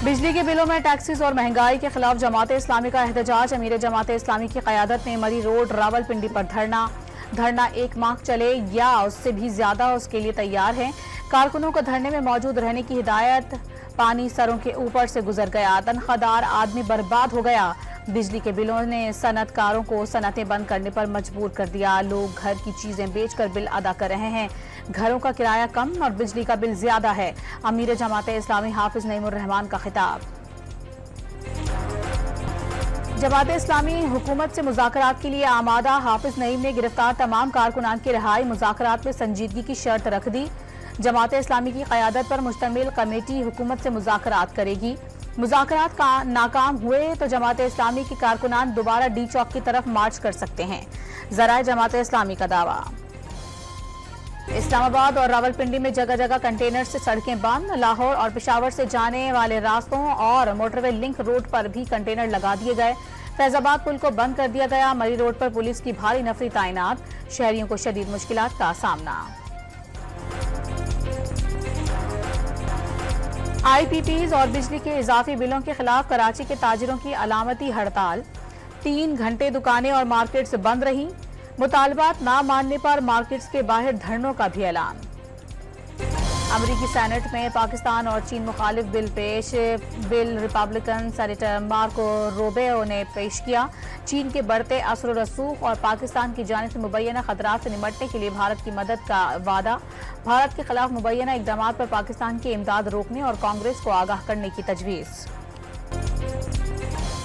बिजली के बिलों में टैक्सेस और महंगाई के खिलाफ जमात इस्लामी का एहतजाज। अमीर जमात इस्लामी की क़यादत में मरी रोड रावलपिंडी पर धरना 1 माह चले या उससे भी ज्यादा उसके लिए तैयार हैं। कारकुनों को धरने में मौजूद रहने की हिदायत। पानी सरों के ऊपर से गुजर गया, तनख्वाहदार आदमी बर्बाद हो गया। बिजली के बिलों ने सनतकारों को सनतें बंद करने पर मजबूर कर दिया। लोग घर की चीजें बेचकर बिल अदा कर रहे हैं। घरों का किराया कम और बिजली का बिल ज्यादा है। अमीर जमात इस्लामी हाफिज नईमुर रहमान का खिताब। जमात इस्लामी हुकूमत से मुज़ाकरात के लिए आमादा। हाफिज नईम ने गिरफ्तार तमाम कारकुनान की रिहाई मुज़ाकरात में संजीदगी की शर्त रख दी। जमात इस्लामी की क़यादत पर मुश्तमिल कमेटी हुकूमत से मुज़ाकरात करेगी। मुज़ाकरात का नाकाम हुए तो जमात इस्लामी के कारकुनान दोबारा डी चौक की तरफ मार्च कर सकते हैं। ज़राए जमात इस्लामी का दावा। इस्लामाबाद और रावलपिंडी में जगह जगह कंटेनर से सड़कें बंद। लाहौर और पेशावर से जाने वाले रास्तों और मोटरवे लिंक रोड पर भी कंटेनर लगा दिए गए। फैजाबाद पुल को बंद कर दिया गया। मरी रोड पर पुलिस की भारी नफरी तैनात। शहरियों को शदीद मुश्किलात का सामना। IPPs और बिजली के इजाफी बिलों के खिलाफ कराची के ताजिरों की अलामती हड़ताल। 3 घंटे दुकानें और मार्केट्स बंद रही। मुतालबात ना मानने पर मार्केट्स के बाहर धरनों का भी ऐलान। अमरीकी सेनेट में पाकिस्तान और चीन मुखालिफ bill Republican senator Marco Rubio ने पेश किया। चीन के बढ़ते असर और रसूख और पाकिस्तान की जानिब से मुबैना खतरात से निपटने के लिए भारत की मदद का वादा। भारत के खिलाफ मुबैना इकदाम पर पाकिस्तान की इमदाद रोकने और कांग्रेस को आगाह करने की तजवीज़।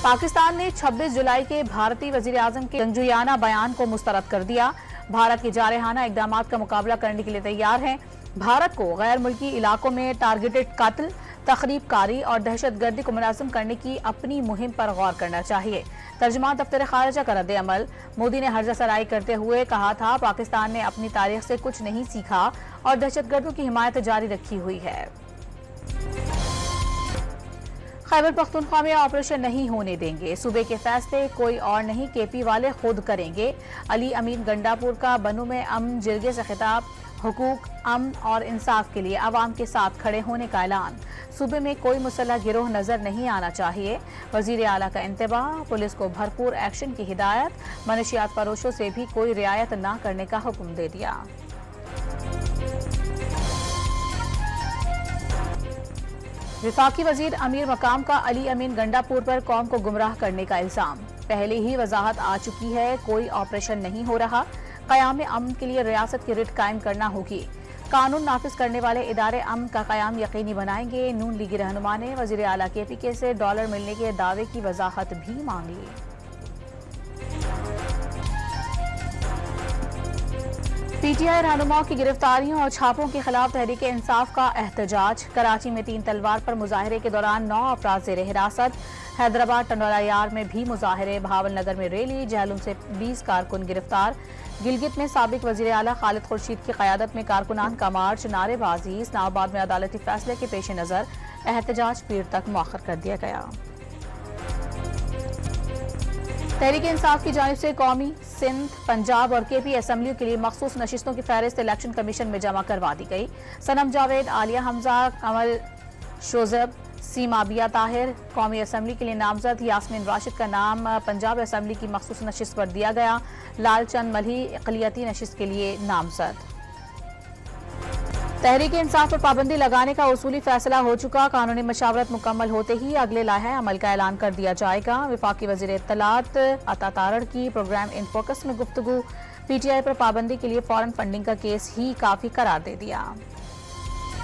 पाकिस्तान ने 26 जुलाई के भारतीय वजीर आजम के जंगजुयाना बयान को मुस्तरद कर दिया। भारत के जारहाना इकदाम का मुकाबला करने के लिए तैयार है। भारत को गैर मुल्की इलाकों में टारगेटेड कत्ल, तखरीबकारी और दहशतगर्दी को मुनाजिम करने की अपनी मुहिम पर गौर करना चाहिए। तर्जुमान दफ्तर खारिजा का रद्द अमल। मोदी ने हर्जा सराई करते हुए कहा था, पाकिस्तान ने अपनी तारीख से कुछ नहीं सीखा और दहशतगर्दों की हिमायत जारी रखी हुई है। खैबर पख्तूनख्वा में ऑपरेशन नहीं होने देंगे। सूबे के फैसले कोई और नहीं, KP वाले खुद करेंगे। अली अमीन गंडापुर का बनू में अमन जिरगे से खिताब। हुकूक, अमन और इंसाफ के लिए आवाम के साथ खड़े होने का ऐलान। सूबे में कोई मुसल्लह गिरोह नजर नहीं आना चाहिए। वजीर आला का इंतबाह। पुलिस को भरपूर एक्शन की हिदायत। मनशियात फरोशों से भी कोई रियायत न करने का हुक्म दे दिया। विफाकी वजीर अमीर मकाम का अली अमीन गंडापुर पर कौम को गुमराह करने का इल्जाम। पहले ही वजाहत आ चुकी है, कोई ऑपरेशन नहीं हो रहा। क़याम अमन के लिए रियासत की रिट कायम करना होगी। कानून नाफिज करने वाले इदारे अमन का क़याम यकीनी बनाएंगे। नून लीगी रहनुमा ने वज़ीर आला KPK से डॉलर मिलने के दावे की वजाहत भी मांग ली। PTI रहनुमाओं की गिरफ्तारियों और छापों के खिलाफ तहरीक इंसाफ का एहतजाज। कराची में 3 तलवार पर मुजाहरे के दौरान 9 अफराद ज़ेर हिरासत। हैदराबाद टंडोलायार में भी मुजाहरे। भावल नगर में रैली। जहलुम से 20 कारकुन गिरफ्तार। गिलगित में साबिक वजीर आला खालिद खुर्शीद की क़यादत में कारकुनान का मार्च, नारेबाजी। इस्लामाबाद में अदालती फैसले के पेश नज़र एहतजाज पीर तक मौखर कर दिया गया। तहरीक इंसाफ की जानिब से कौमी, सिंध, पंजाब और KP असम्बलियों के लिए मखसूस नशिस्तों की फहरिस्त इलेक्शन कमीशन में जमा करवा दी गई। सनम जावेद, आलिया हमजा, कमल शोजब, सीमा बिया ताहिर कौमी असम्बली के लिए नामजद। यास्मीन राशिद का नाम पंजाब असम्बली की मखसूस नशिस्त पर दिया गया। लालचंद मल्ही इक़लियती नशिस्त के लिए नामजद। तहरीक इंसाफ पर पाबंदी लगाने का उसूली फैसला हो चुका। कानूनी मशावरत मुकम्मल होते ही अगले लाहे अमल का ऐलान कर दिया जाएगा। विफाकी वज़ीर इत्तलात अता तारड़ की प्रोग्राम इन फोकस में गुफ्तगू। PTI पर पाबंदी के लिए फौरन फंडिंग का केस ही काफी करार दे दिया।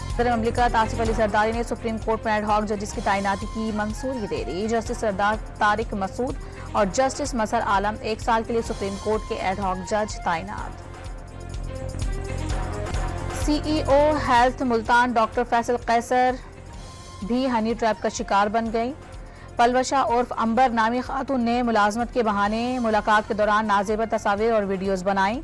सदर ममलिकत आसिफ अली जरदारी ने सुप्रीम कोर्ट में एडहॉक जजिस की तैनाती की मंजूरी दे दी। जस्टिस सरदार तारिक मसूद और जस्टिस मसर आलम 1 साल के लिए सुप्रीम कोर्ट के एडहॉक जज तैनात। CEO health Multan doctor Faisal Qaiser भी हनी ट्रैप का शिकार बन गई। पलवशा उर्फ अंबर नामी खातून ने मुलाजमत के बहाने मुलाकात के दौरान नाजेब तस्वीर और वीडियोस बनाई।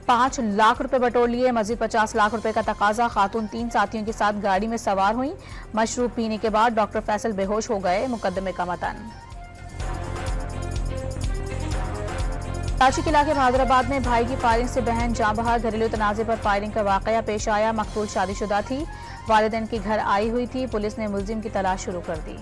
5 लाख रुपए बटोर लिए। मजीद 50 लाख रुपए का तकाजा। खातून 3 साथियों के साथ गाड़ी में सवार हुई। मशरूब पीने के बाद डॉक्टर फैसल बेहोश हो गए। मुकदमे का मतन। कराची के इलाके हैदराबाद में भाई की फायरिंग से बहन जाँ बहक। घरेलू तनाज़े पर फायरिंग का वाकया पेश आया। मकतूल शादीशुदा थी। वालिदैन के घर आई हुई थी। पुलिस ने मुलजिम की तलाश शुरू कर दी।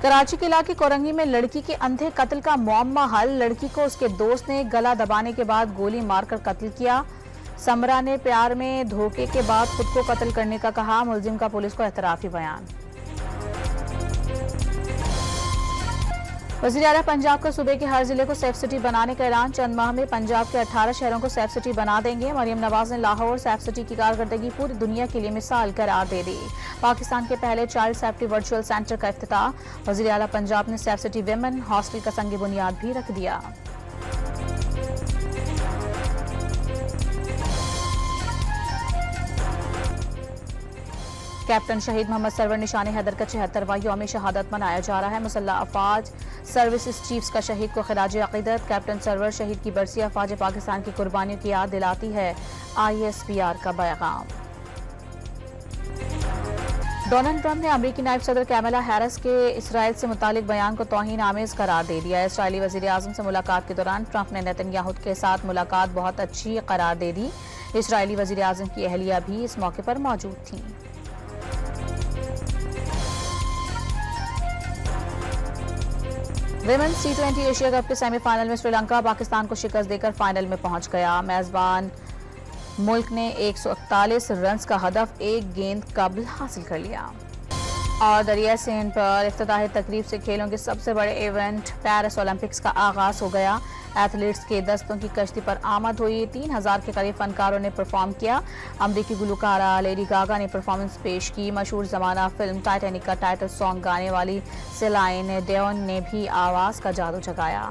कराची के इलाके कोरंगी में लड़की के अंधे कत्ल का मुअम्मा हल। लड़की को उसके दोस्त ने गला दबाने के बाद गोली मारकर कत्ल किया। समरा ने प्यार में धोखे के बाद खुद को कत्ल करने का कहा। मुलजिम का पुलिस को एतराफी बयान। वज़ीर आला पंजाब का सूबे के हर जिले को सेफ सिटी बनाने का ऐलान। चंद माह में पंजाब के 18 शहरों को सेफ सिटी बना देंगे। मरियम नवाज ने लाहौर सेफ सिटी की कारकर्दगी पूरी दुनिया के लिए मिसाल करार दे दी। पाकिस्तान के पहले चाइल्ड सेफ्टी वर्चुअल सेंटर का इफ्तिताह। वज़ीर आला पंजाब ने सेफ सिटी विमेन हॉस्टल का संग बुनियाद भी रख दिया। कैप्टन शहीद मोहम्मद सरवर निशान हैदर का 76वां यौम शहादत मनाया जा रहा है। मुसल्लह अफवाज सर्विसेज चीफ्स का शहीद को खिराज अकीदत। कैप्टन सरवर शहीद की बरसी अफवाज पाकिस्तान की कुर्बानियों की याद दिलाती है। ISPR का पैगाम। डोनाल्ड ट्रंप ने अमेरिकी नायब सदर कैमला हैरिस के इसराइल से मुतालिक बयान को तौहीन आमेज करार दे दिया। इसराइली वज़ीर आज़म से मुलाकात के दौरान ट्रंप ने नेतन्याहू के साथ मुलाकात बहुत अच्छी करार दे दी। इसराइली वज़ीर आज़म की अहलिया भी इस मौके पर मौजूद थीं। विमेंस T20 एशिया कप के सेमीफाइनल में श्रीलंका पाकिस्तान को शिकस्त देकर फाइनल में पहुंच गया। मेजबान मुल्क ने 141 रन का हदफ एक गेंद कबल हासिल कर लिया। और दरिया सिंध पर इफ्तिताही तकरीब से खेलों के सबसे बड़े इवेंट पेरिस ओलंपिक्स का आगाज हो गया। एथलीट्स के दस्तों की कश्ती पर आमद हुई। 3000 के करीब फनकारों ने परफॉर्म किया। अमरीकी गुलकारा लेडी गागा ने परफॉर्मेंस पेश की। मशहूर जमाना फिल्म टाइटैनिक का टाइटल सॉन्ग गाने वाली सेलाइन डियोन ने भी आवाज का जादू जगाया।